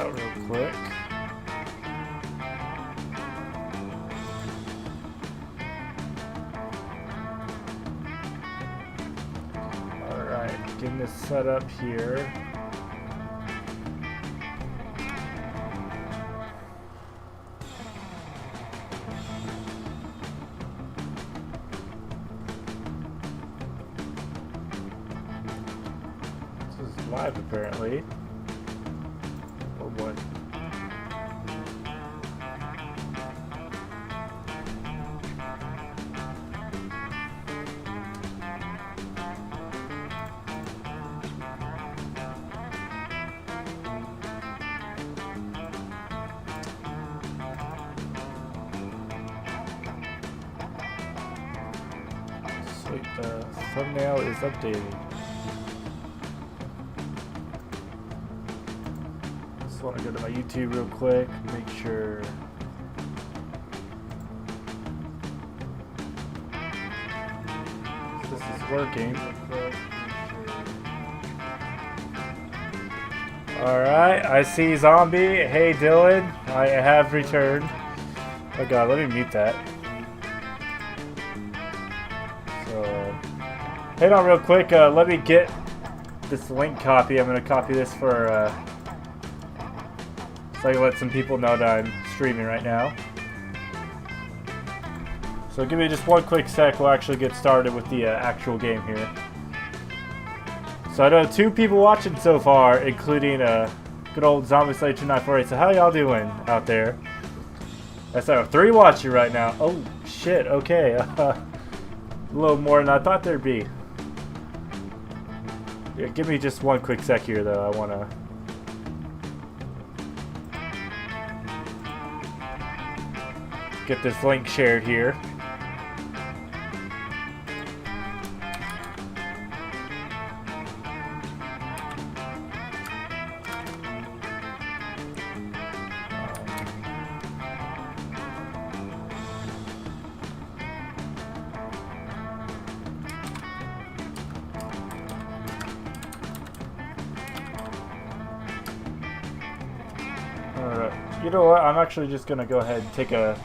out real quick. Alright, getting this set up here. Live apparently. Oh boy. Sweet, the thumbnail is updated. I want to go to my YouTube real quick, make sure this is working. Alright, I see Zombie. Hey Dylan, I have returned. Oh god, let me mute that. So, hang on real quick, let me get this link copy. I'm going to copy this for so I can let some people know that I'm streaming right now. So give me just one quick sec, we'll actually get started with the actual game here. So I know 2 people watching so far, including good old Zombie Slayer 2948. So how y'all doing out there? That's 3 watching right now. Oh shit, okay. A little more than I thought there'd be. Yeah, give me just one quick sec here though, I wanna... get this link shared here. Alright, you know what? I'm actually just gonna go ahead and take a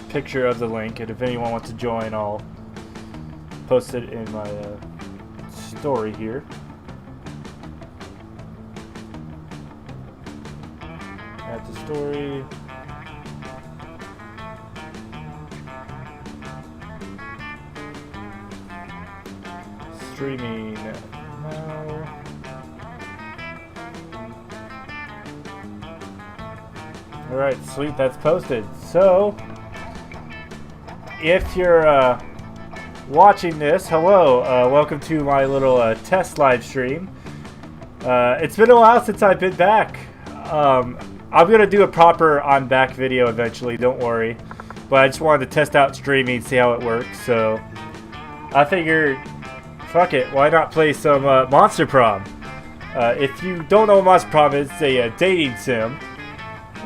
picture of the link, and if anyone wants to join, I'll post it in my story here. Add the story. Streaming now. Alright, sweet, that's posted. So if you're watching this, hello, welcome to my little test live stream. It's been a while since I've been back. I'm going to do a proper I'm back video eventually, don't worry. But I just wanted to test out streaming, see how it works. So I figured, fuck it, why not play some Monster Prom? If you don't know what Monster Prom is, it's a dating sim.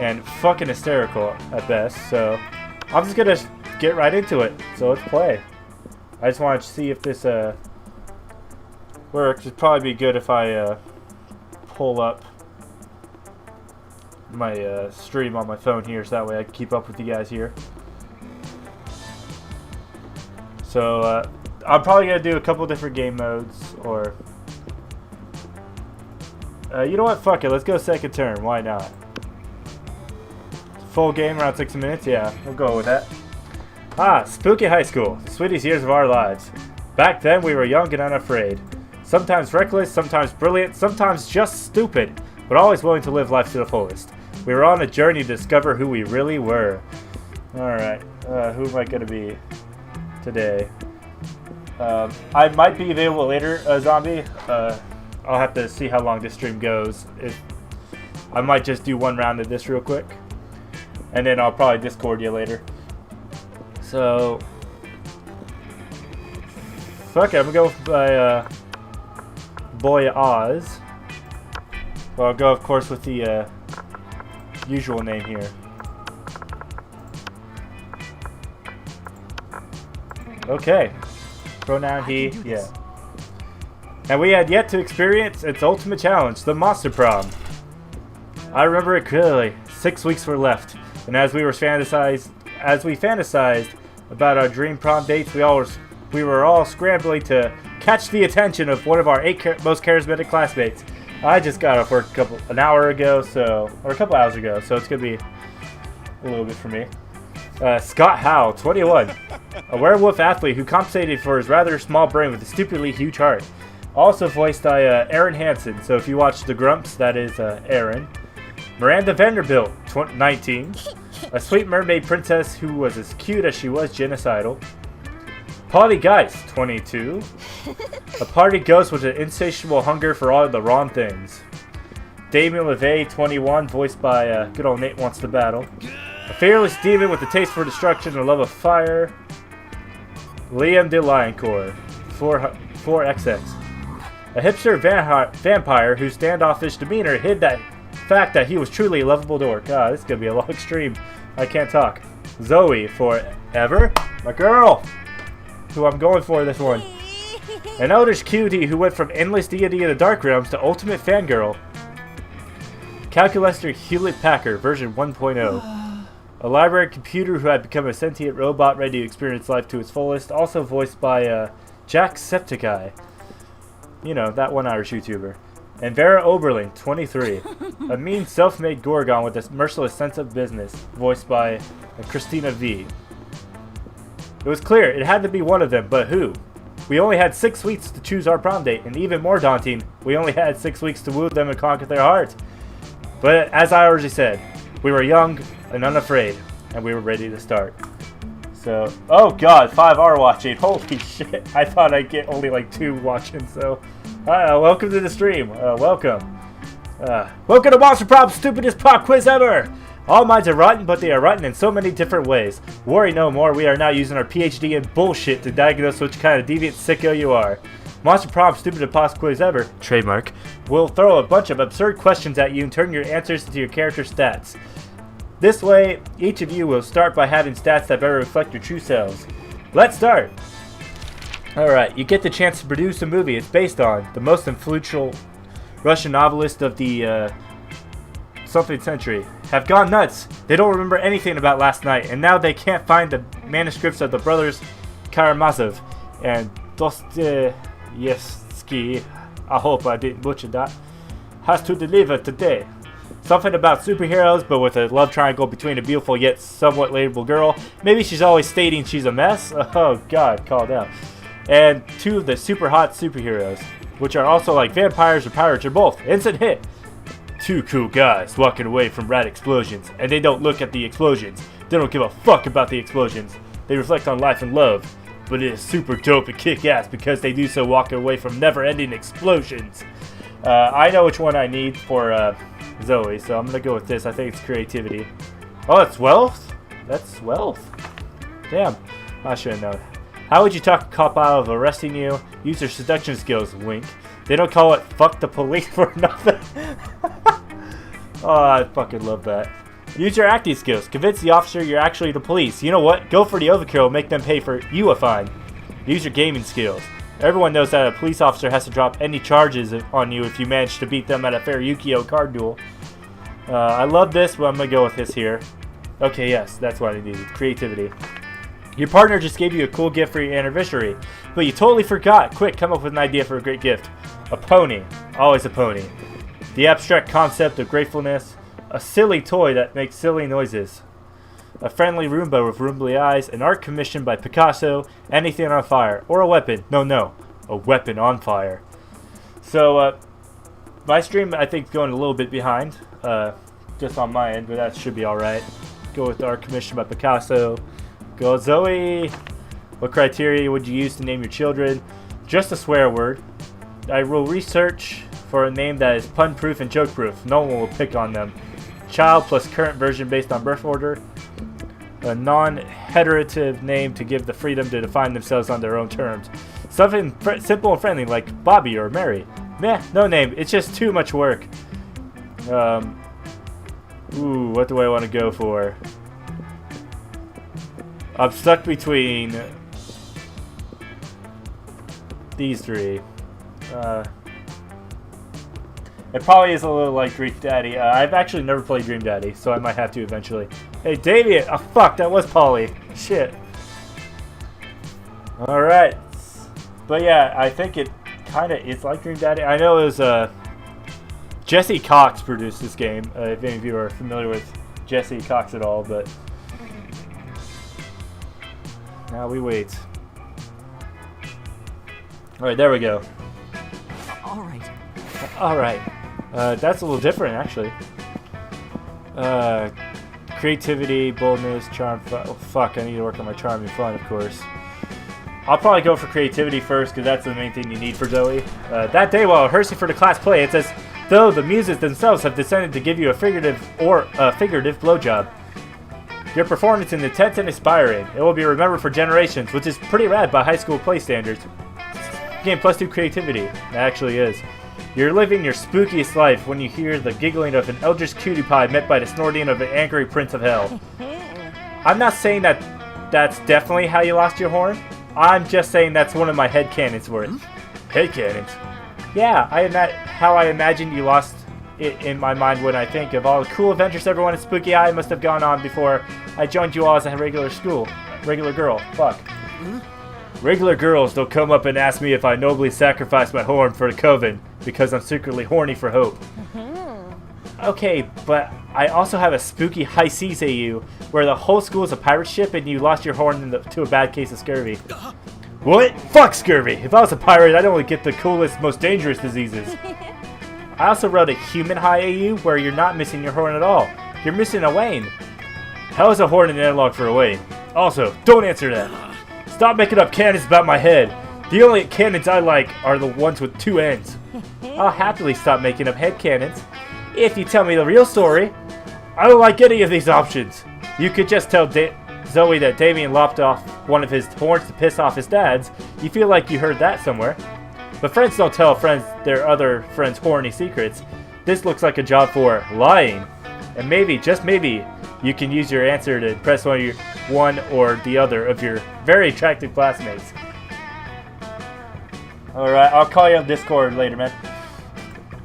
And fucking hysterical at best. So I'm just going to get right into it. So let's play. I just wanted to see if this works. It'd probably be good if I pull up my stream on my phone here, so that way I can keep up with you guys here. So I'm probably gonna do a couple different game modes, or you know what? Fuck it. Let's go second turn. Why not? Full game around 6 minutes. Yeah, we'll go with that. Spooky high school, the sweetest years of our lives. Back then, we were young and unafraid. Sometimes reckless, sometimes brilliant, sometimes just stupid, but always willing to live life to the fullest. We were on a journey to discover who we really were. Alright, who am I going to be today? I might be available later, Zombie. I'll have to see how long this stream goes. I might just do one round of this real quick, and then I'll probably Discord you later. So, fuck it, I'm gonna go with my boy Oz. Well, I'll go, of course, with the usual name here. Okay. Pronoun he, yeah. And we had yet to experience its ultimate challenge, the Monster Prom. I remember it clearly. 6 weeks were left, and as we fantasized about our dream prom dates, we were all scrambling to catch the attention of one of our 8 most charismatic classmates. I just got off work a couple hours ago, so it's gonna be a little bit for me. Scott Howe, 21, a werewolf athlete who compensated for his rather small brain with a stupidly huge heart. Also voiced by Aaron Hansen, so if you watch The Grumps, that is Aaron. Miranda Vanderbilt, 19, a sweet mermaid princess who was as cute as she was genocidal. Polly Geist, 22, a party ghost with an insatiable hunger for all the wrong things. Damien LeVay, 21, voiced by good old Nate Wants to Battle. A fearless demon with a taste for destruction and a love of fire. Liam de Lioncourt, 4XX. A hipster vampire whose standoffish demeanor hid that fact that he was truly a lovable dork. Ah, this is going to be a long stream. I can't talk. Zoe, forever. My girl, who I'm going for this one. An elder's cutie who went from endless deity in the dark realms to ultimate fangirl. Calculator Hewlett-Packard, version 1.0. A library computer who had become a sentient robot ready to experience life to its fullest, also voiced by Jacksepticeye. You know, that one Irish YouTuber. And Vera Oberling, 23. A mean self-made Gorgon with a merciless sense of business, voiced by Christina V. It was clear it had to be one of them, but who? We only had 6 weeks to choose our prom date, and even more daunting, we only had 6 weeks to woo them and conquer their hearts. But as I already said, we were young and unafraid, and we were ready to start. So, oh god, 5 are watching. Holy shit. I thought I'd get only like 2 watching, so. Welcome to the stream. Welcome. Welcome to Monster Prob's stupidest pop quiz ever! All minds are rotten, but they are rotten in so many different ways. Worry no more, we are now using our PhD in bullshit to diagnose which kind of deviant sicko you are. Monster Prob's stupidest pop quiz ever, trademark, will throw a bunch of absurd questions at you and turn your answers into your character stats. This way, each of you will start by having stats that better reflect your true selves. Let's start! Alright, you get the chance to produce a movie it's based on, the most influential Russian novelist of the something century, have gone nuts. They don't remember anything about last night, and now they can't find the manuscripts of the brothers Karamazov and Dostoevsky, I hope I didn't butcher that, has to deliver today. Something about superheroes, but with a love triangle between a beautiful yet somewhat lateable girl. Maybe she's always stating she's a mess. Oh god, called out. And 2 of the super hot superheroes, which are also like vampires or pirates or both. Instant hit. 2 cool guys walking away from rad explosions, and they don't look at the explosions. They don't give a fuck about the explosions. They reflect on life and love. But it is super dope and kick-ass because they do so walking away from never-ending explosions. I know which one I need for Zoe, so I'm going to go with this. I think it's creativity. Oh, it's wealth? That's wealth. Damn. I should have known. How would you talk a cop out of arresting you? Use your seduction skills, wink. They don't call it fuck the police for nothing. Oh, I fucking love that. Use your acting skills. Convince the officer you're actually the police. You know what? Go for the overkill. Make them pay for you a fine. Use your gaming skills. Everyone knows that a police officer has to drop any charges on you if you manage to beat them at a fair Yu-Gi-Oh card duel. I love this, but I'm going to go with this here. Okay, yes, that's what I needed. Creativity. Your partner just gave you a cool gift for your anniversary, but you totally forgot. Quick, come up with an idea for a great gift. A pony. Always a pony. The abstract concept of gratefulness. A silly toy that makes silly noises. A friendly Roomba with rumbly eyes. An art commissioned by Picasso. Anything on fire. Or a weapon. No. A weapon on fire. So, my stream, I think, is going a little bit behind. Just on my end, but that should be alright. Go with the art commissioned by Picasso. Go Zoe. What criteria would you use to name your children? Just a swear word. I will research for a name that is pun-proof and joke-proof. No one will pick on them. Child plus current version based on birth order. A non-heterotive name to give the freedom to define themselves on their own terms. Something simple and friendly like Bobby or Mary. Meh, no name. It's just too much work. Ooh, what do I want to go for? I'm stuck between these 3. It probably is a little like Dream Daddy. I've actually never played Dream Daddy, so I might have to eventually. Hey, Damien! Oh, fuck, that was Polly. Shit. Alright. But yeah, I think it kind of is like Dream Daddy. I know it was, Jesse Cox produced this game, if any of you are familiar with Jesse Cox at all, but... Now we wait. Alright, there we go. Alright. Alright. That's a little different, actually. Creativity, boldness, charm, fun. Oh, fuck, I need to work on my charm and fun, of course. I'll probably go for creativity first, because that's the main thing you need for Zoe. That day while rehearsing for the class play, it says, though the muses themselves have decided to give you a figurative blowjob. Your performance is intense and inspiring. It will be remembered for generations, which is pretty rad by high school play standards. Game +2 creativity. It actually is. You're living your spookiest life when you hear the giggling of an eldritch cutie pie met by the snorting of an angry prince of hell. I'm not saying that that's definitely how you lost your horn. I'm just saying that's one of my headcanons for it. Headcanons? Yeah, how I imagine you lost it in my mind when I think of all the cool adventures everyone at Spooky Eye must have gone on before I joined you all as a regular girl. Fuck. Regular girls don't come up and ask me if I nobly sacrificed my horn for the coven because I'm secretly horny for hope. Okay, but I also have a spooky high seas AU where the whole school is a pirate ship and you lost your horn to a bad case of scurvy. What? Fuck scurvy! If I was a pirate, I'd only get the coolest, most dangerous diseases. I also wrote a human high AU where you're not missing your horn at all. You're missing a wane. How is a horn an analog for a wane? Also, don't answer that. Stop making up cannons about my head. The only cannons I like are the ones with two ends. I'll happily stop making up head cannons if you tell me the real story. I don't like any of these options. You could just tell Zoe that Damien lopped off one of his horns to piss off his dad's. You feel like you heard that somewhere. But friends don't tell friends their other friends' horny secrets. This looks like a job for lying. And maybe, just maybe, you can use your answer to impress one or the other of your very attractive classmates. Alright, I'll call you on Discord later, man.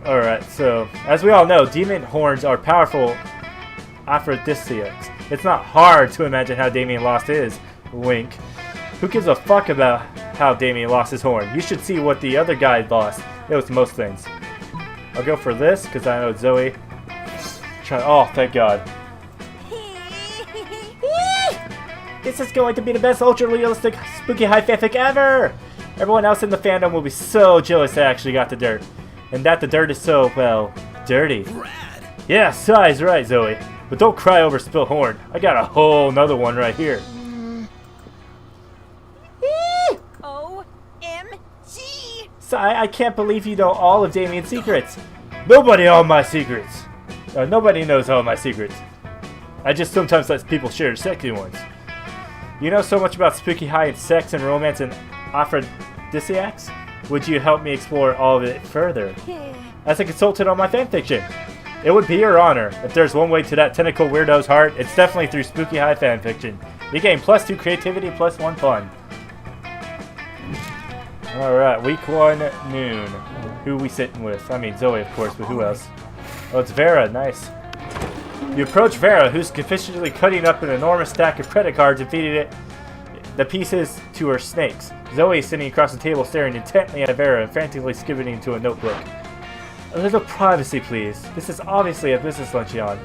Alright, so, as we all know, demon horns are powerful aphrodisiacs. It's not hard to imagine how Damien lost his. Wink. Who gives a fuck about how Damien lost his horn? You should see what the other guy lost. It was most things. I'll go for this, because I know Zoe. Oh, thank God. This is going to be the best ultra-realistic spooky high fanfic ever! Everyone else in the fandom will be so jealous I actually got the dirt. And that the dirt is so, well, dirty. Rad. Yeah, Sai's right, Zoe. But don't cry over spilled horn. I got a whole nother one right here. OMG! Sai, I can't believe you know all of Damien's secrets. Nobody all my secrets. Nobody knows all my secrets. I just sometimes let people share sexy ones. You know so much about spooky high and sex and romance and aphrodisiacs? Would you help me explore all of it further? As a consultant on my fanfiction. It would be your honor. If there's one way to that tentacle weirdo's heart, it's definitely through spooky high fanfiction. You gain +2 creativity, +1 fun. Alright, week 1, noon. Who we sitting with? I mean Zoe, of course, but who else? Oh, it's Vera. Nice. You approach Vera, who's efficiently cutting up an enormous stack of credit cards and feeding the pieces to her snakes. Zoe is sitting across the table staring intently at Vera and frantically skimming into a notebook. A little privacy, please. This is obviously a business luncheon,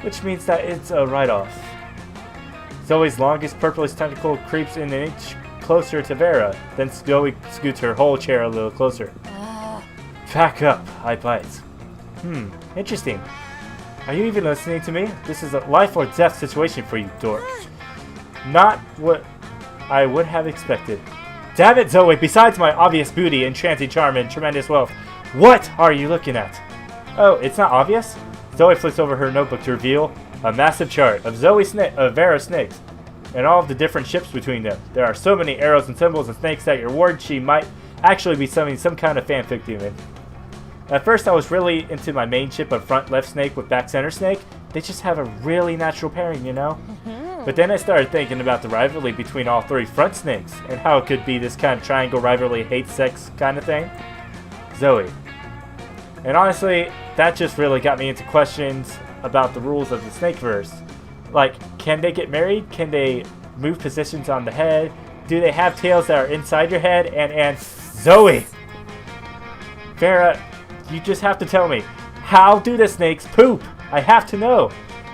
which means that it's a write-off. Zoe's longest purplish tentacle creeps in an inch closer to Vera, then Zoe scoots her whole chair a little closer. Back up, I bite. Interesting. Are you even listening to me? This is a life or death situation for you, dork. Not what I would have expected. Damn it, Zoe, besides my obvious beauty, entrancing charm, and tremendous wealth, what are you looking at? Oh, it's not obvious? Zoe flips over her notebook to reveal a massive chart of Vera's snakes, and all of the different ships between them. There are so many arrows and symbols and snakes that you're worried she might actually be summoning some kind of fanfic demon. At first I was really into my main ship of front left snake with back center snake. They just have a really natural pairing, you know? But then I started thinking about the rivalry between all three front snakes, and how it could be this kind of triangle rivalry hate sex kind of thing. Zoe. And honestly, that just really got me into questions about the rules of the Snakeverse. Like, can they get married? Can they move positions on the head? Do they have tails that are inside your head? And Zoe! Vera, you just have to tell me, how do the snakes poop? I have to know.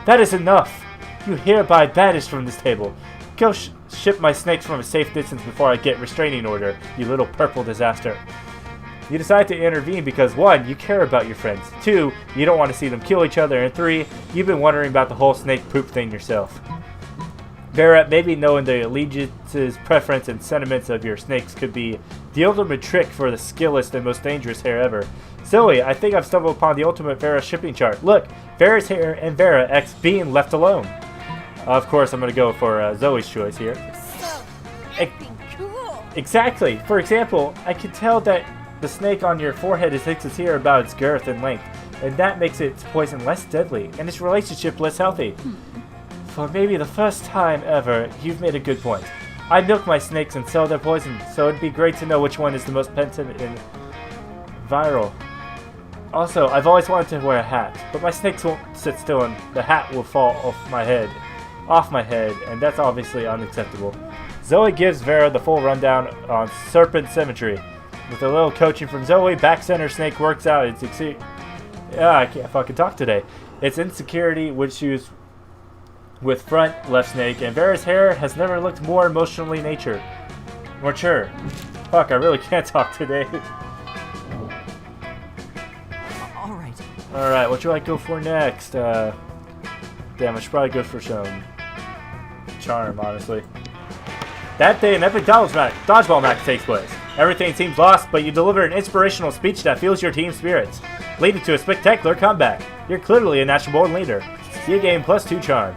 That is enough. You hereby banished from this table. Go ship my snakes from a safe distance before I get restraining order, you little purple disaster. You decide to intervene because 1, you care about your friends, 2, you don't want to see them kill each other, and 3, you've been wondering about the whole snake poop thing yourself. Vera, maybe knowing the allegiances, preference, and sentiments of your snakes could be the ultimate trick for the skillest and most dangerous hair ever. Zoe, I think I've stumbled upon the ultimate Vera shipping chart. Look, Vera's hair and Vera X being left alone. Of course, I'm going to go for Zoe's choice here. So effing cool. Exactly. For example, I can tell that the snake on your forehead is insecure about its girth and length, and that makes its poison less deadly and its relationship less healthy. For maybe the first time ever, you've made a good point. I milk my snakes and sell their poison, so it'd be great to know which one is the most potent and viral. Also, I've always wanted to wear a hat, but my snakes won't sit still and the hat will fall off my head, and that's obviously unacceptable. Zoe gives Vera the full rundown on serpent symmetry. With a little coaching from Zoe, back center snake works out its I can't fucking talk today. Its insecurity, which she was with front left snake, and Vera's hair has never looked more emotionally mature. Fuck, I really can't talk today. Alright, what should I go for next? Damn, I should probably go for some charm, honestly. That day, an epic dodgeball match takes place. Everything seems lost, but you deliver an inspirational speech that fuels your team's spirits, leading to a spectacular comeback. You're clearly a natural-born leader. You gain +2 charm.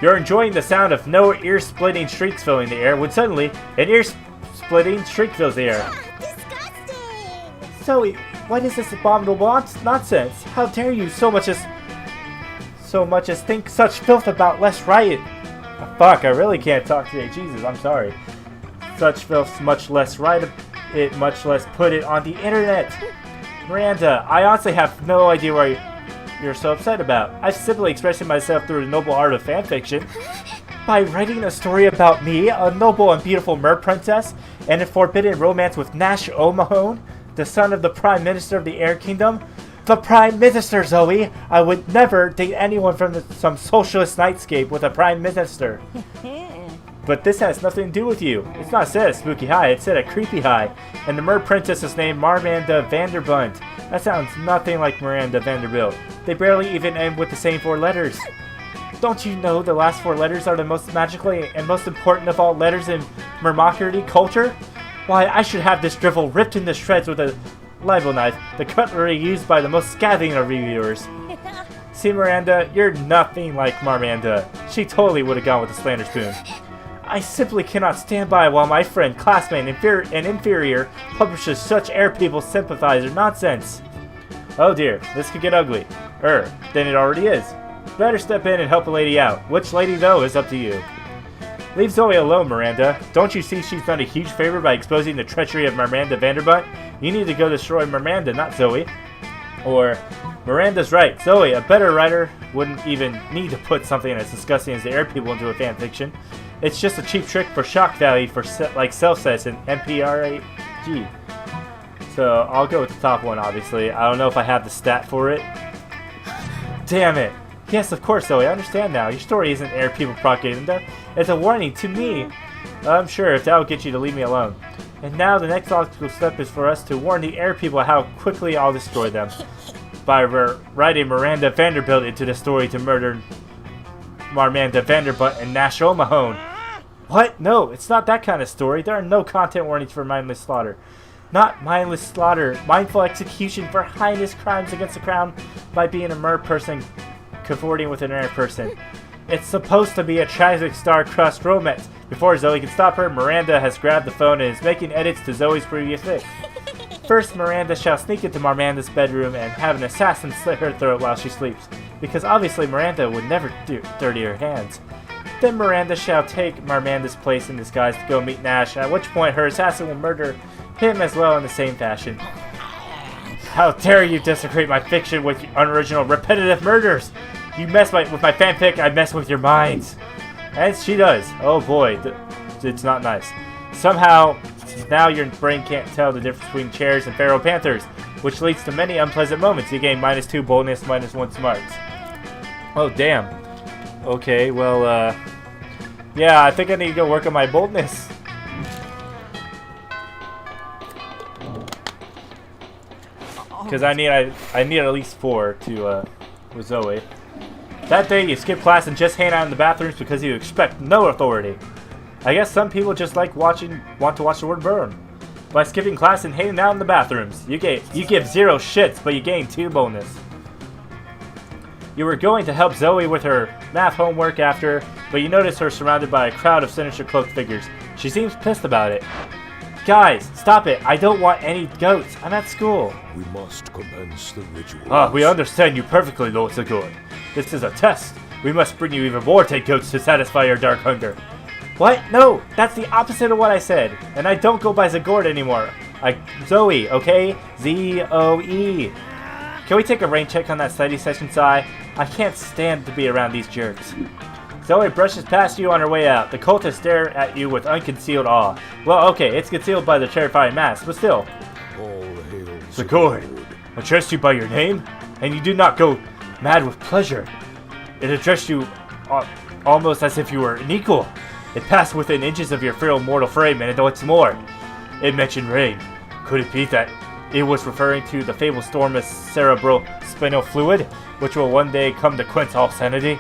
You're enjoying the sound of no ear-splitting shrieks filling the air when suddenly an ear-splitting shriek fills the air. Disgusting! Zoe, what is this abominable nonsense? How dare you so much as think such filth about Les Riot? Oh, fuck, I really can't talk today. Jesus, I'm sorry. Such filth, much less write it, much less put it on the internet. Miranda, I honestly have no idea what you're so upset about. I'm simply expressing myself through the noble art of fanfiction. By writing a story about me, a noble and beautiful mer princess, and a forbidden romance with Nash O'Mahone, the son of the Prime Minister of the Air Kingdom. The Prime Minister, Zoe! I would never date anyone from some socialist nightscape with a Prime Minister. But this has nothing to do with you. It's not set at Spooky High, it's set at Creepy High. And the mer princess is named Marmanda Vanderbunt. That sounds nothing like Miranda Vanderbilt. They barely even end with the same 4 letters. Don't you know the last 4 letters are the most magically and most important of all letters in mermocracy culture? Why, I should have this drivel ripped into shreds with a libel knife, the cutlery used by the most scathing of reviewers. See, Miranda, you're nothing like Marmanda. She totally would have gone with the slander spoon. I simply cannot stand by while my friend, classmate, and inferior publishes such air people sympathizer nonsense. Oh dear, this could get ugly. Then it already is. Better step in and help a lady out. Which lady, though, is up to you. Leave Zoe alone, Miranda. Don't you see she's done a huge favor by exposing the treachery of Miranda Vanderbunt? You need to go destroy Miranda, not Zoe. Or, Miranda's right. Zoe, a better writer, wouldn't even need to put something as disgusting as the air people into a fanfiction. It's just a cheap trick for shock value for like self-sets and MPRAG. So, I'll go with the top one, obviously. I don't know if I have the stat for it. Damn it. Yes, of course, Zoe. I understand now. Your story isn't air people propaganda. It's a warning to me. I'm sure if that will get you to leave me alone. And now the next logical step is for us to warn the air people how quickly I'll destroy them. By writing Miranda Vanderbilt into the story to murder Marmanda Vanderbunt and Nash O'Mahone. What? No, it's not that kind of story. There are no content warnings for mindless slaughter. Not mindless slaughter. Mindful execution for heinous crimes against the crown by being a mer person cavorting with an air person. It's supposed to be a tragic star-crossed romance. Before Zoe can stop her, Miranda has grabbed the phone and is making edits to Zoe's previous fix. First, Miranda shall sneak into Marmanda's bedroom and have an assassin slit her throat while she sleeps, because obviously Miranda would never dirty her hands. Then Miranda shall take Marmanda's place in disguise to go meet Nash, at which point her assassin will murder him as well in the same fashion. How dare you desecrate my fiction with unoriginal, repetitive murders? You mess with my fanfic, I mess with your minds. And she does. Oh boy, it's not nice. Somehow, now your brain can't tell the difference between chairs and feral panthers, which leads to many unpleasant moments. You gain -2 boldness, -1 smarts. Oh damn. Okay, well, yeah, I think I need to go work on my boldness. Because I need at least 4 to with Zoe. That day you skip class and just hang out in the bathrooms because you expect no authority. I guess some people just want to watch the world burn. By skipping class and hanging out in the bathrooms, you give 0 shits, but you gain 2 bonus. You were going to help Zoe with her math homework after, but you notice her surrounded by a crowd of sinister cloaked figures. She seems pissed about it. Guys, stop it. I don't want any goats. I'm at school. We must commence the ritual. We understand you perfectly, Lord Zagor. This is a test. We must bring you even more take goats to satisfy your dark hunger. What? No, that's the opposite of what I said. And I don't go by Zagord anymore. Zoe, okay? Z-O-E. Can we take a rain check on that study session, Sai? I can't stand to be around these jerks. Zoe brushes past you on her way out. The cultists stare at you with unconcealed awe. Well, okay, it's concealed by the terrifying mask, but still. All hail Zagord, addressed you by your name, and you do not go mad with pleasure. It addressed you almost as if you were an equal. It passed within inches of your frail mortal frame, and what's more, it mentioned rain. Could it be that it was referring to the fabled storm of cerebral spinal fluid, which will one day come to quench all sanity?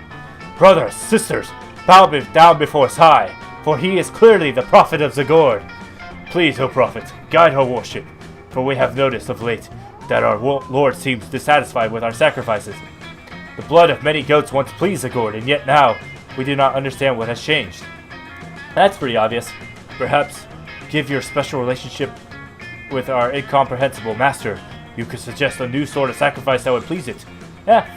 Brothers, sisters, bow down before Sai, for he is clearly the prophet of Zagord. Please, O prophet, guide our worship, for we have noticed of late that our Lord seems dissatisfied with our sacrifices. The blood of many goats once pleased Zagord, and yet now we do not understand what has changed. That's pretty obvious. Perhaps, give your special relationship with our incomprehensible master, you could suggest a new sort of sacrifice that would please it.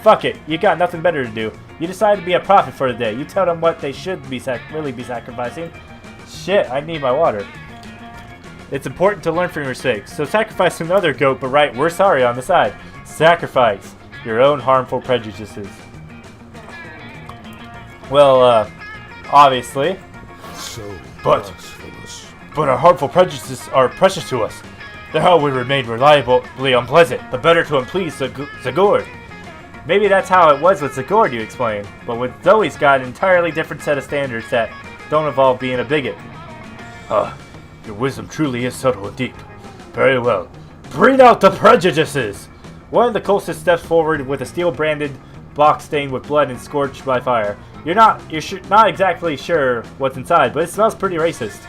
Fuck it. You got nothing better to do. You decide to be a prophet for the day. You tell them what they should be really be sacrificing. Shit, I need my water. It's important to learn from your mistakes. So sacrifice another goat, but write "we're sorry" on the side. Sacrifice your own harmful prejudices. Well, obviously. So blasphemous. But our harmful prejudices are precious to us. The how we remain reliably unpleasant, the better to unplease Zagord. Maybe that's how it was with Zagord, you explain. But with Zoe's got an entirely different set of standards that don't involve being a bigot. Your wisdom truly is subtle and deep. Very well. Bring out the prejudices! One of the cultists steps forward with a steel-branded box stained with blood and scorched by fire. You're not exactly sure what's inside, but it smells pretty racist.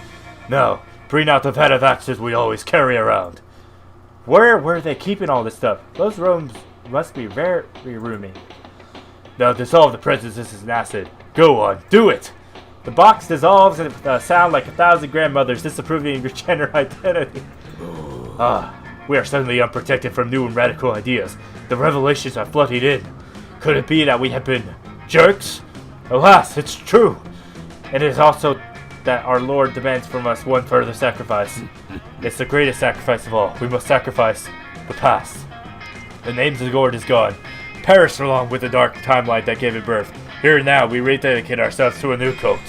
No, bring out the vat of axes we always carry around. Where were they keeping all this stuff? Those rooms must be very roomy. Now dissolve the prejudices in acid. Go on, do it! The box dissolves and it sounds like 1,000 grandmothers disapproving of your gender identity. We are suddenly unprotected from new and radical ideas. The revelations are flooding in. Could it be that we have been jerks? Alas, it's true. And it is also that our Lord demands from us one further sacrifice. It's the greatest sacrifice of all. We must sacrifice the past. The name of the Lord is gone. Perish along with the dark timeline that gave it birth. Here and now, we rededicate ourselves to a new cult.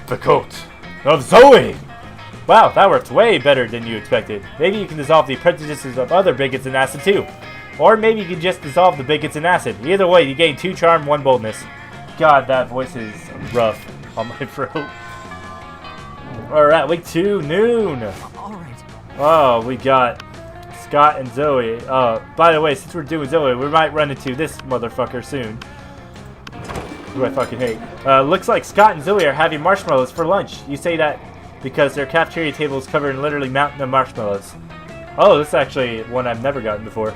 The cult of Zoe! Wow, that worked way better than you expected. Maybe you can dissolve the prejudices of other bigots in acid too. Or maybe you can just dissolve the bigots in acid. Either way, you gain 2 charm, 1 boldness. God, that voice is rough on my throat. Alright, week 2, noon. Alright. Oh, we got Scott and Zoe. By the way, since we're doing Zoe, we might run into this motherfucker soon. Who I fucking hate. Looks like Scott and Zoe are having marshmallows for lunch. You say that because their cafeteria table is covered in literally mountain of marshmallows. Oh, this is actually one I've never gotten before.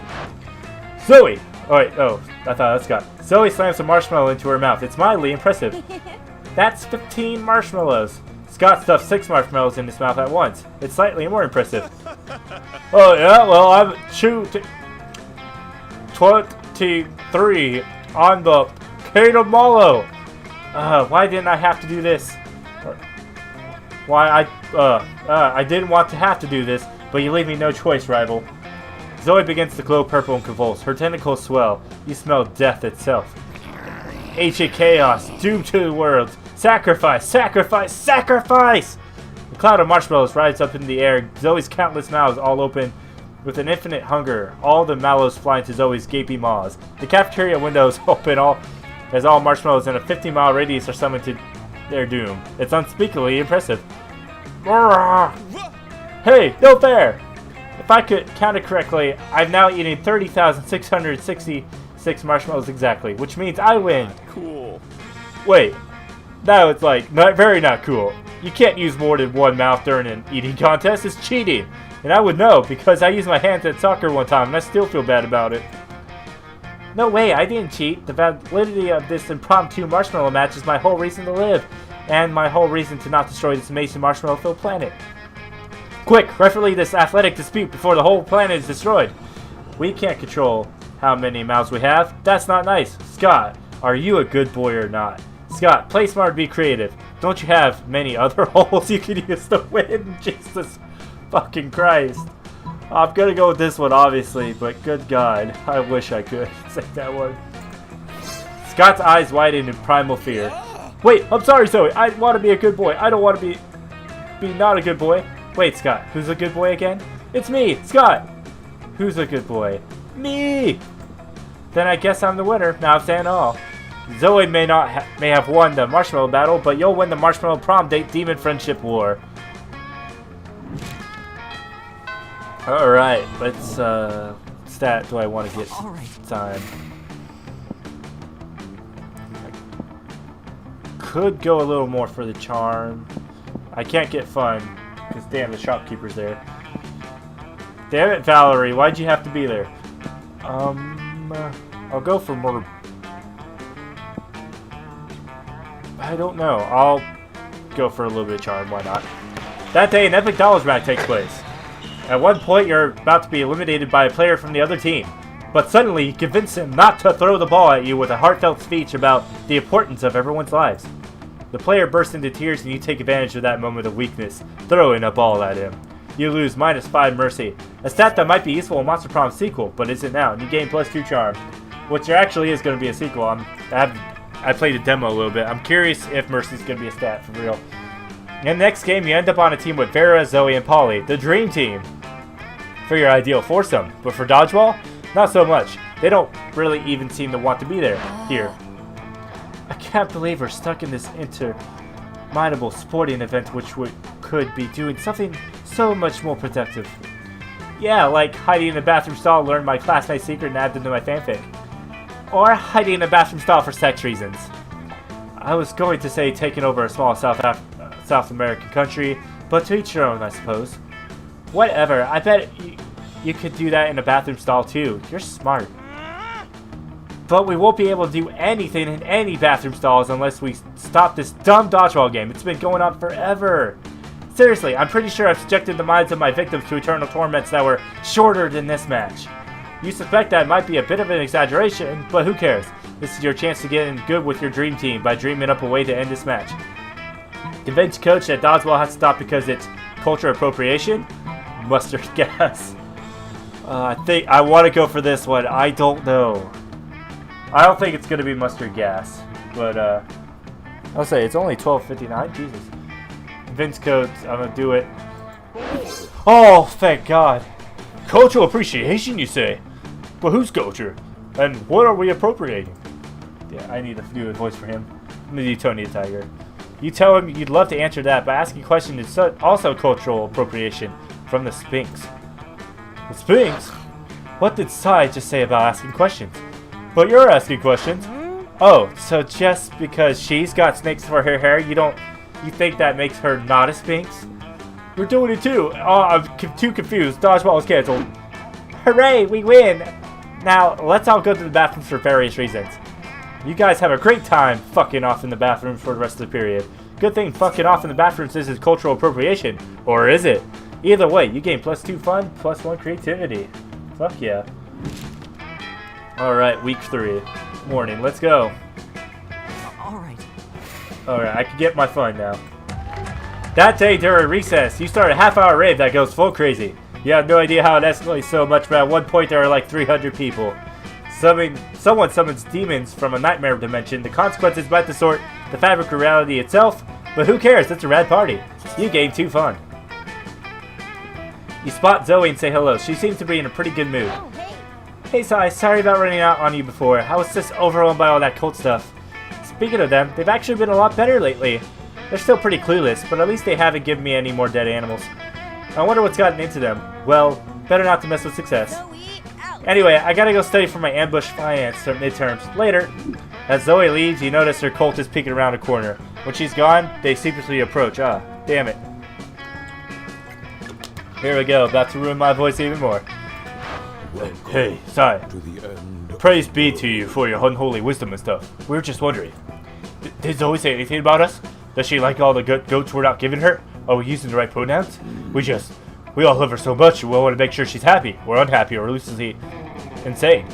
Zoe! Oh wait, I thought that's Scott. Zoe slams a marshmallow into her mouth. It's mildly impressive. That's 15 marshmallows. Scott stuffs 6 marshmallows in his mouth at once. It's slightly more impressive. Oh yeah, well I'm 23 on the Kingdom Mallow. Why didn't I have to do this? Why I didn't want to have to do this, but you leave me no choice, rival. Zoe begins to glow purple and convulse. Her tentacles swell. You smell death itself. Ancient chaos, doomed to the world. Sacrifice, sacrifice, sacrifice! A cloud of marshmallows rides up in the air. Zoe's countless mouths all open with an infinite hunger. All the mallows fly into Zoe's gaping maws. The cafeteria windows open as all marshmallows in a 50-mile radius are summoned to their doom. It's unspeakably impressive. Hey, no fair! If I could count it correctly, I've now eaten 30,666 marshmallows exactly, which means I win. Cool. Wait, that was like very not cool. You can't use more than one mouth during an eating contest. It's cheating. And I would know because I used my hands at soccer one time and I still feel bad about it. No way, I didn't cheat. The validity of this impromptu marshmallow match is my whole reason to live. And my whole reason to not destroy this amazing marshmallow-filled planet. Quick, referee this athletic dispute before the whole planet is destroyed. We can't control how many mouths we have. That's not nice. Scott, are you a good boy or not? Scott, play smart, be creative. Don't you have many other holes you can use to win? Jesus fucking Christ. I'm gonna go with this one, obviously, but good God, I wish I could say that one. Scott's eyes widen in primal fear. Wait, I'm sorry, Zoe. I want to be a good boy. I don't want to be not a good boy. Wait, Scott, who's a good boy again? It's me, Scott. Who's a good boy? Me. Then I guess I'm the winner. Mouths and all. Zoe may have won the marshmallow battle, but you'll win the marshmallow prom date demon friendship war. All right, let's stat. Do I want to get time? Could go a little more for the charm. I can't get fun because damn, the shopkeeper's there. Damn it, Valerie, why'd you have to be there? I'll go for more. I don't know. I'll go for a little bit of charm. Why not? That day, an epic dollars match takes place. At one point, you're about to be eliminated by a player from the other team. But suddenly, you convince him not to throw the ball at you with a heartfelt speech about the importance of everyone's lives. The player bursts into tears and you take advantage of that moment of weakness, throwing a ball at him. You lose -5 mercy, a stat that might be useful in Monster Prom sequel, but isn't now, and you gain +2 charm. Which there actually is going to be a sequel. I played a demo a little bit. I'm curious if mercy's going to be a stat for real. In the next game, you end up on a team with Vera, Zoe, and Polly, the dream team. For your ideal foursome, but for dodgeball, not so much. They don't really even seem to want to be there here. I can't believe we're stuck in this interminable sporting event which could be doing something so much more productive. Yeah, like hiding in a bathroom stall, learn my classmate's secret and add them to my fanfic. Or hiding in a bathroom stall for sex reasons. I was going to say taking over a small South American country, but to each their own, I suppose. Whatever, I bet you could do that in a bathroom stall too. You're smart. But we won't be able to do anything in any bathroom stalls unless we stop this dumb dodgeball game. It's been going on forever. Seriously, I'm pretty sure I've subjected the minds of my victims to eternal torments that were shorter than this match. You suspect that might be a bit of an exaggeration, but who cares? This is your chance to get in good with your dream team by dreaming up a way to end this match. Convince coach that dodgeball has to stop because it's culture appropriation? Mustard gas. I think I want to go for this one. I don't know. I don't think it's going to be mustard gas, but I'll say it's only $12.59. Jesus. Convince coach, I'm going to do it. Oh, thank God. Cultural appreciation, you say? But whose culture? And what are we appropriating? Yeah, I need to do a voice for him. I'm going to do Tony the Tiger. You tell him you'd love to answer that, but asking questions is also cultural appropriation from the Sphinx. The Sphinx? What did Sai just say about asking questions? But you're asking questions. Oh, so just because she's got snakes for her hair, you think that makes her not a Sphinx? You're doing it too. Oh, I'm too confused. Dodgeball is canceled. Hooray, we win. Now, let's all go to the bathrooms for various reasons. You guys have a great time fucking off in the bathrooms for the rest of the period. Good thing fucking off in the bathrooms isn't cultural appropriation. Or is it? Either way, you gain +2 fun, +1 creativity. Fuck yeah. Alright, week 3. Morning, let's go. Alright, I can get my fun now. That day during recess, you start a half-hour rave that goes full crazy. You have no idea how it escalates so much, but at one point there are like 300 people. Someone summons demons from a nightmare dimension. The consequences might distort the fabric of reality itself, but who cares? It's a rad party. You gain 2 fun. You spot Zoe and say hello. She seems to be in a pretty good mood. Oh, hey. Hey Sai, sorry about running out on you before. I was just overwhelmed by all that cult stuff. Speaking of them, they've actually been a lot better lately. They're still pretty clueless, but at least they haven't given me any more dead animals. I wonder what's gotten into them. Well, better not to mess with success. Zoe, out. Anyway, I gotta go study for my ambush finance midterms. Later. As Zoe leaves, you notice her cult is peeking around a corner. When she's gone, they secretly approach. Ah, damn it. Here we go, about to ruin my voice even more. Hey, Sai. To the end. Praise be to you for your unholy wisdom and stuff. We were just wondering. Did Zoe say anything about us? Does she like all the goats we're not giving her? Are we using the right pronouns? We all love her so much, we want to make sure she's happy, or unhappy, or loosely insane,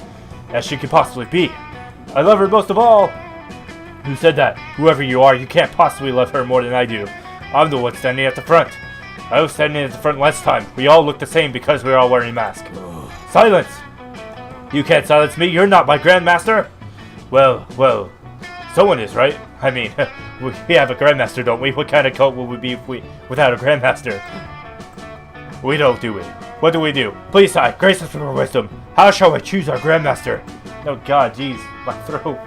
as she could possibly be. I love her most of all. Who said that? Whoever you are, you can't possibly love her more than I do. I'm the one standing at the front. I was standing at the front last time. We all look the same because we're all wearing masks. Silence! You can't silence me. You're not my grandmaster. Well, someone is, right? I mean, we have a grandmaster, don't we? What kind of cult would we be if without a grandmaster? We don't do it. What do we do? Please, Sai, grace us with your wisdom. How shall we choose our grandmaster? Oh God, jeez, my throat.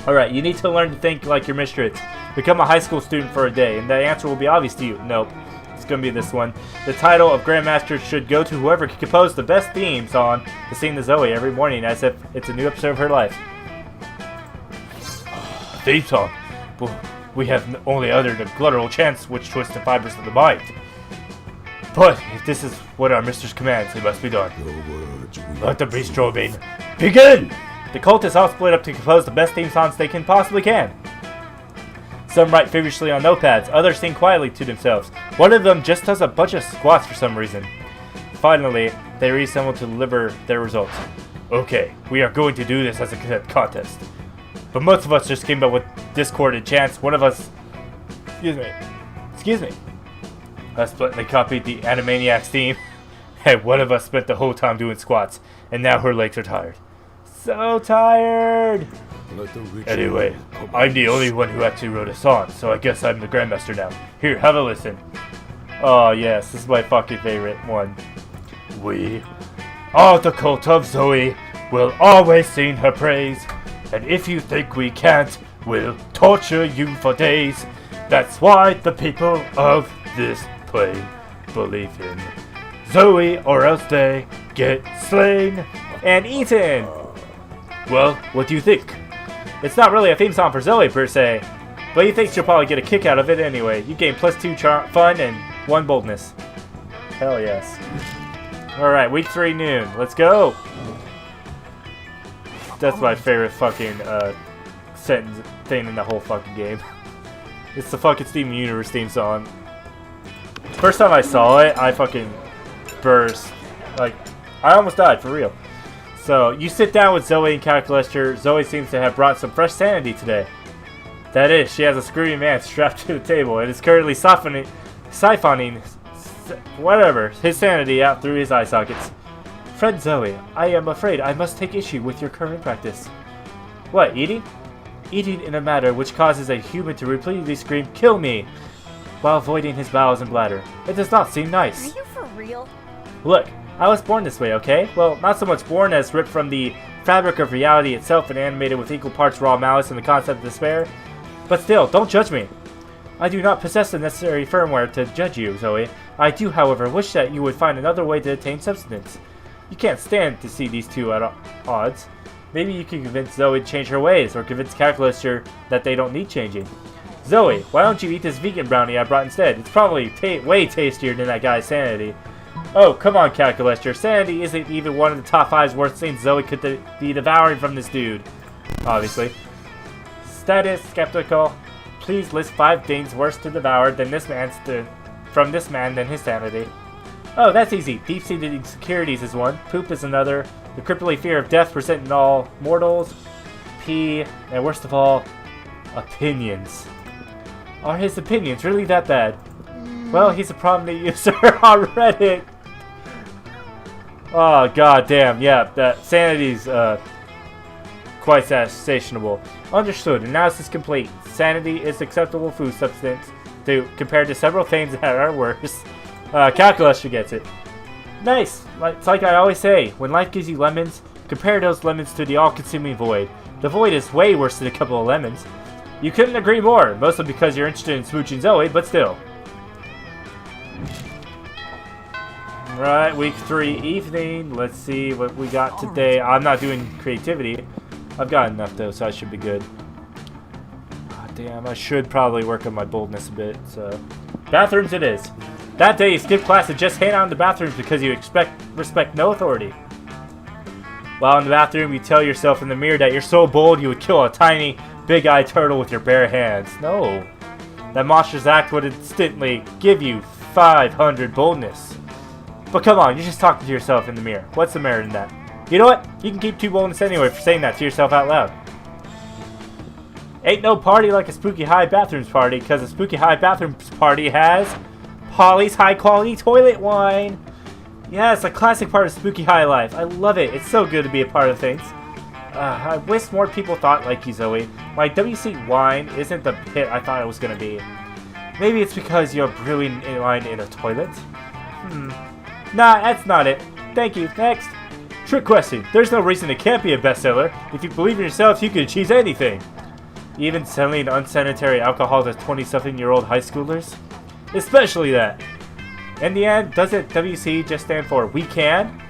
Alright, you need to learn to think like your mistress. Become a high school student for a day, and the answer will be obvious to you. Nope. It's gonna be this one. The title of Grandmaster should go to whoever can compose the best theme song to sing to Zoe every morning as if it's a new episode of her life. Theme song? Well, we have only uttered a guttural chants which twist the fibers of the mind. But if this is what our mistress commands, it must be done. Your words we Let the bestrobing begin! The cultists all split up to compose the best theme songs they possibly can. Some write feverishly on notepads, others sing quietly to themselves. One of them just does a bunch of squats for some reason. Finally, they reassemble to deliver their results. Okay, we are going to do this as a contest. But most of us just came up with discordant chants. One of us... Excuse me. Us blatantly copied the Animaniacs theme. And one of us spent the whole time doing squats. And now her legs are tired. So tired! let the ritual Anyway, commence. I'm the only one who actually wrote a song, so I guess I'm the Grandmaster now. Here, have a listen. Oh yes, this is my fucking favorite one. We, all the cult of Zoe, will always sing her praise. And if you think we can't, we'll torture you for days. That's why the people of this plane believe in Zoe, or else they get slain and eaten. Well, what do you think? It's not really a theme song for Zoe per se, but you think she'll probably get a kick out of it anyway. You gain +2 fun and 1 boldness. Hell yes. Alright, week 3 noon. Let's go! That's my favorite fucking sentence thing in the whole fucking game. It's the fucking Steven Universe theme song. First time I saw it, I fucking burst. Like, I almost died, for real. So, you sit down with Zoe and Calculester. Zoe seems to have brought some fresh sanity today. That is, she has a screaming man strapped to the table and is currently siphoning whatever, his sanity out through his eye sockets. Friend Zoe, I am afraid I must take issue with your current practice. What, eating? Eating in a manner which causes a human to repeatedly scream, "Kill me!" while voiding his bowels and bladder. It does not seem nice. Are you for real? Look, I was born this way, okay? Well, not so much born as ripped from the fabric of reality itself and animated with equal parts raw malice and the concept of despair. But still, don't judge me. I do not possess the necessary firmware to judge you, Zoe. I do, however, wish that you would find another way to attain substance. You can't stand to see these two at odds. Maybe you can convince Zoe to change her ways, or convince Calculester that they don't need changing. Zoe, why don't you eat this vegan brownie I brought instead? It's probably way tastier than that guy's sanity. Oh, come on, Calculester. Sanity isn't even one of the top 5 worst things Zoe could be devouring from this dude. Obviously. Status skeptical. Please list 5 things worse to devour than from this man than his sanity. Oh, that's easy. Deep-seated insecurities is one. Poop is another. The crippling fear of death present in all mortals. P. And worst of all, opinions. Are his opinions really that bad? Well, he's a prominent user on Reddit. Oh, god damn. Yeah, that sanity's quite sensational. Understood. Analysis complete. Sanity is acceptable food substance compared to several things that are worse. Calculus gets it. Nice. It's like I always say, when life gives you lemons, compare those lemons to the all-consuming void. The void is way worse than a couple of lemons. You couldn't agree more, mostly because you're interested in smooching Zoe, but still. Right, week 3 evening. Let's see what we got today. I'm not doing creativity. I've got enough though, so I should be good. Oh, damn, I should probably work on my boldness a bit. So, bathrooms it is. That day you skip class and just hang out in the bathrooms because you respect no authority. While in the bathroom, you tell yourself in the mirror that you're so bold you would kill a tiny, big-eyed turtle with your bare hands. No. That monstrous act would instantly give you 500 boldness. But come on, you're just talking to yourself in the mirror. What's the merit in that? You know what? You can keep 2 boldness anyway for saying that to yourself out loud. Ain't no party like a Spooky High Bathrooms party, because a Spooky High Bathrooms party has Polly's high-quality toilet wine. Yeah, it's a classic part of Spooky High life. I love it. It's so good to be a part of things. I wish more people thought like you, Zoe. My WC wine isn't the hit I thought it was going to be. Maybe it's because you're brewing wine in a toilet? Nah, that's not it. Thank you. Next. Trick question. There's no reason it can't be a bestseller. If you believe in yourself, you can achieve anything. Even selling unsanitary alcohol to 20-something-year-old high schoolers? Especially that. In the end, doesn't WC just stand for We Can?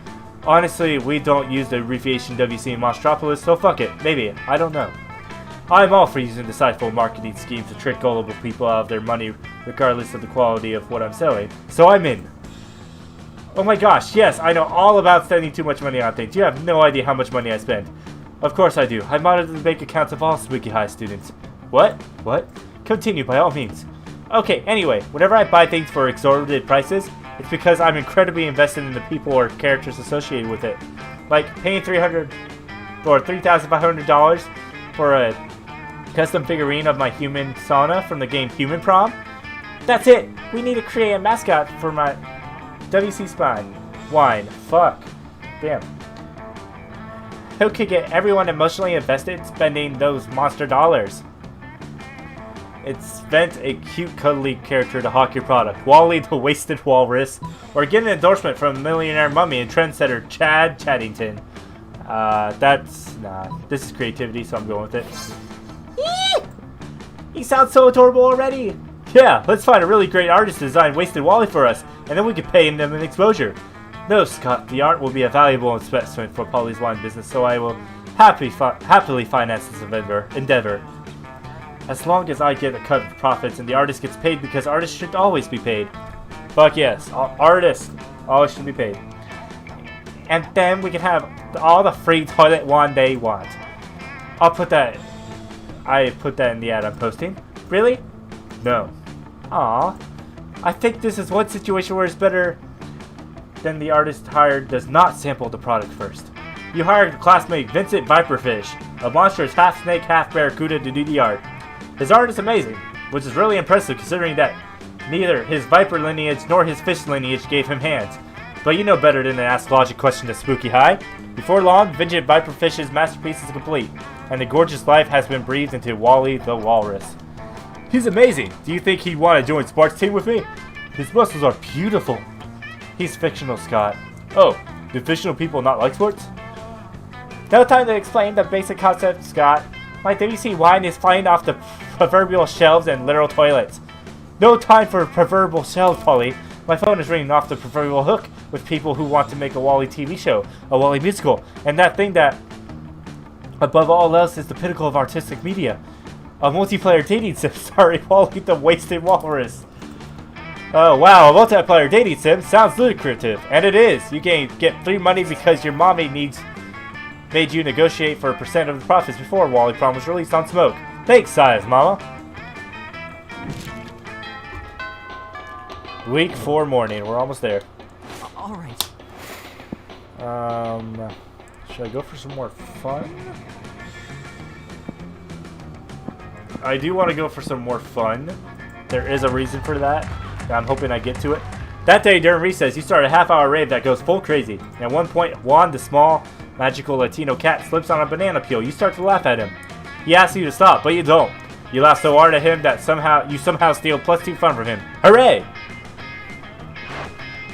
Honestly, we don't use the abbreviation WC in Monstropolis, so fuck it. Maybe. I don't know. I'm all for using decideful marketing schemes to trick gullible people out of their money regardless of the quality of what I'm selling. So I'm in. Oh my gosh, yes, I know all about spending too much money on things. You have no idea how much money I spend. Of course I do. I monitor the bank accounts of all Spooky High students. What? What? Continue by all means. Okay, anyway, whenever I buy things for exorbitant prices, it's because I'm incredibly invested in the people or characters associated with it. Like paying $300 or $3,500 for a custom figurine of my human sauna from the game Human Prom. That's it! We need to create a mascot for my WC Spine. Wine. Fuck. Damn. Who could get everyone emotionally invested spending those monster dollars? Invent a cute, cuddly character to hawk your product. Wally the Wasted Walrus. Or get an endorsement from Millionaire Mummy and trendsetter Chad Chaddington. Nah. This is creativity, so I'm going with it. He sounds so adorable already! Yeah, let's find a really great artist to design Wasted Wally for us, and then we can pay them an exposure. No, Scott, the art will be a valuable investment for Polly's wine business, so I will happily finance this endeavor. As long as I get a cut of the profits and the artist gets paid, because artists should always be paid. Fuck yes, artists always should be paid. And then we can have all the free toilet wine they want. I put that in the ad I'm posting. Really? No. Aww. I think this is one situation where it's better than the artist hired does not sample the product first. You hired classmate Vincent Viperfish, a monstrous half snake, half barracuda to do the art. His art is amazing, which is really impressive considering that neither his viper lineage nor his fish lineage gave him hands. But you know better than to ask logic question to Spooky High. Before long, Vincent Viperfish's masterpiece is complete, and the gorgeous life has been breathed into Wally the Walrus. He's amazing. Do you think he'd want to join sports team with me? His muscles are beautiful. He's fictional, Scott. Oh, do fictional people not like sports? No time to explain the basic concept, Scott. My WC wine is flying off the proverbial shelves and literal toilets. No time for proverbial shelves, Polly. My phone is ringing off the proverbial hook with people who want to make a Wally TV show, a Wally musical, and that thing that, above all else, is the pinnacle of artistic media. A multiplayer dating sim starring Wally the Wasted Walrus. Oh wow, a multiplayer dating sim sounds lucrative, and it is. You can get free money because your mommy made you negotiate for a % of the profits before Wally Prom was released on Smoke. Thanks, size, mama. Week 4 morning, we're almost there. Alright. Should I go for some more fun? I do want to go for some more fun. There is a reason for that. I'm hoping I get to it. That day during recess, you start a half-hour rave that goes full crazy. At one point, Juan, the small, magical Latino cat, slips on a banana peel. You start to laugh at him. He asks you to stop, but you don't. You laugh so hard at him that you somehow steal +2 fun from him. Hooray!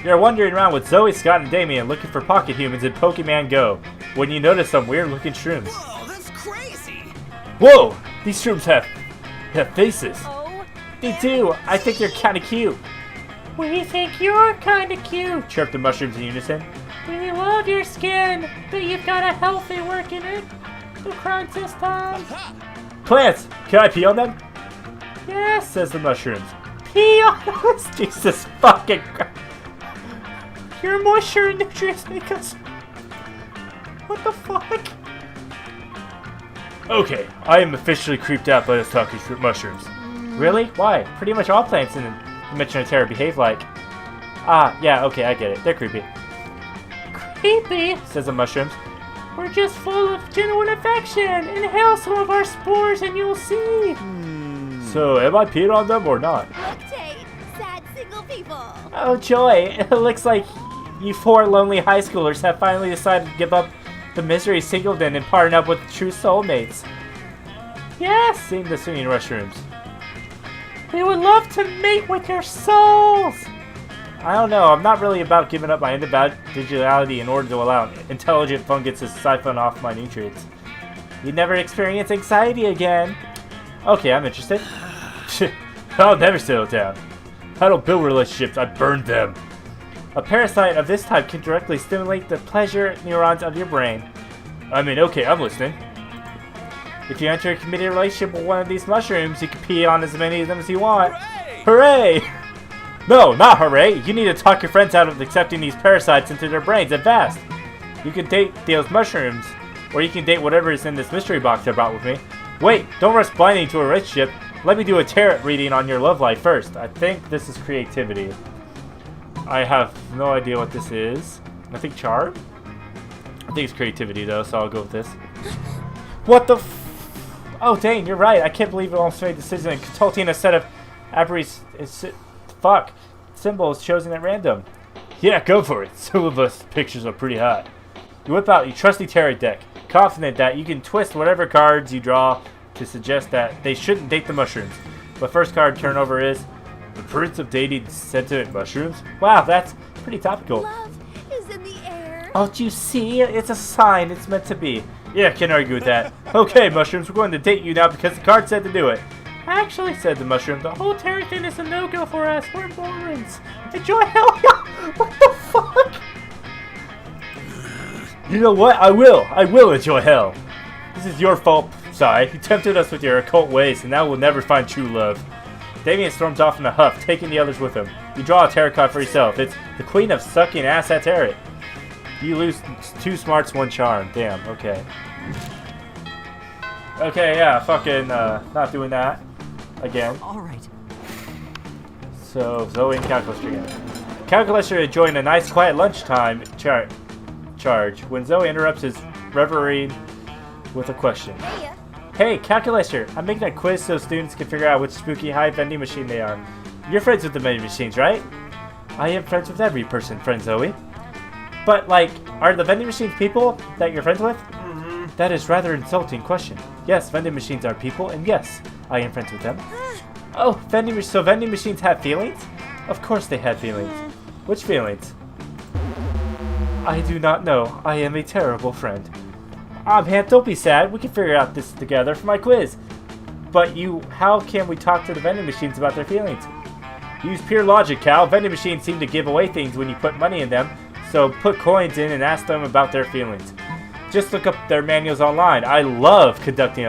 You're wandering around with Zoe, Scott, and Damien looking for pocket humans in Pokemon Go when you notice some weird-looking shrooms. Whoa, that's crazy! Whoa! These shrooms have faces. Oh, They do. I think they're kind of cute. We think you're kind of cute, chirped the mushrooms in unison. We love your skin, but you've got a healthy work in it. The crowd system. Plants, can I pee on them? Yes, says the mushrooms. Pee on us? Jesus fucking Christ. Your moisture and nutrients make us... What the fuck? Okay, I am officially creeped out by this talking mushrooms. Really? Why? Pretty much all plants in Dimension of Terror behave like... Ah, yeah, okay, I get it. They're creepy. Creepy, says the mushrooms. We're just full of genuine affection. Inhale some of our spores and you'll see. So, am I peeing on them or not? lactate, sad single people. Oh, joy. It looks like you 4 lonely high schoolers have finally decided to give up the misery singledom and partner up with true soulmates. Yes, sing the singing mushrooms. We would love to mate with your souls. I don't know. I'm not really about giving up my individuality in order to allow intelligent fungus to siphon off my nutrients. You'd never experience anxiety again. Okay, I'm interested. I'll never settle down. I don't build relationships, I burn them. A parasite of this type can directly stimulate the pleasure neurons of your brain. I mean, okay, I'm listening. If you enter a committed relationship with one of these mushrooms, you can pee on as many of them as you want. Hooray! Hooray! No, not hooray! You need to talk your friends out of accepting these parasites into their brains and fast. You can date those mushrooms, or you can date whatever is in this mystery box I brought with me. Wait, don't rush blindly into a relationship. Let me do a tarot reading on your love life first. I think this is creativity. I have no idea what this is. I think charm? I think it's creativity though, so I'll go with this. What the Oh dang, you're right. I can't believe it almost made a decision and consulting a set of symbols chosen at random. Yeah, go for it. Some of us pictures are pretty hot. You whip out your trusty tarot deck, confident that you can twist whatever cards you draw to suggest that they shouldn't date the mushrooms. The first card turnover is the Prince of Dating Sentiment Mushrooms. Wow, that's pretty topical. Love is in the air. Don't you see? It's a sign. It's meant to be. Yeah, can't argue with that. Okay, mushrooms, we're going to date you now because the card said to do it. Actually, said the mushroom, the whole tarot thing is a no-go for us. We're Mormons. Enjoy hell. What the fuck? You know what? I will enjoy hell. This is your fault, Psy. You tempted us with your occult ways, and now we'll never find true love. Damien storms off in a huff, taking the others with him. You draw a tarot card for yourself. It's the Queen of Sucking Ass at Tarot. You lose 2 smarts, 1 charm. Damn, okay. Okay, yeah, fucking, not doing that. Again. Alright. So, Zoe and Calculus again. Calculus are enjoying a nice quiet lunchtime charge when Zoe interrupts his reverie with a question. Hey, Hey, Calculator, I'm making a quiz so students can figure out which spooky high vending machine they are. You're friends with the vending machines, right? I am friends with every person, friend Zoe. But, like, are the vending machines people that you're friends with? That is rather insulting question. Yes, vending machines are people, and yes, I am friends with them. Oh, so vending machines have feelings? Of course they have feelings. Which feelings? I do not know. I am a terrible friend. Man, don't be sad. We can figure out this together for my quiz. But how can we talk to the vending machines about their feelings? Use pure logic, Cal. Vending machines seem to give away things when you put money in them, so put coins in and ask them about their feelings. Just look up their manuals online. I love conducting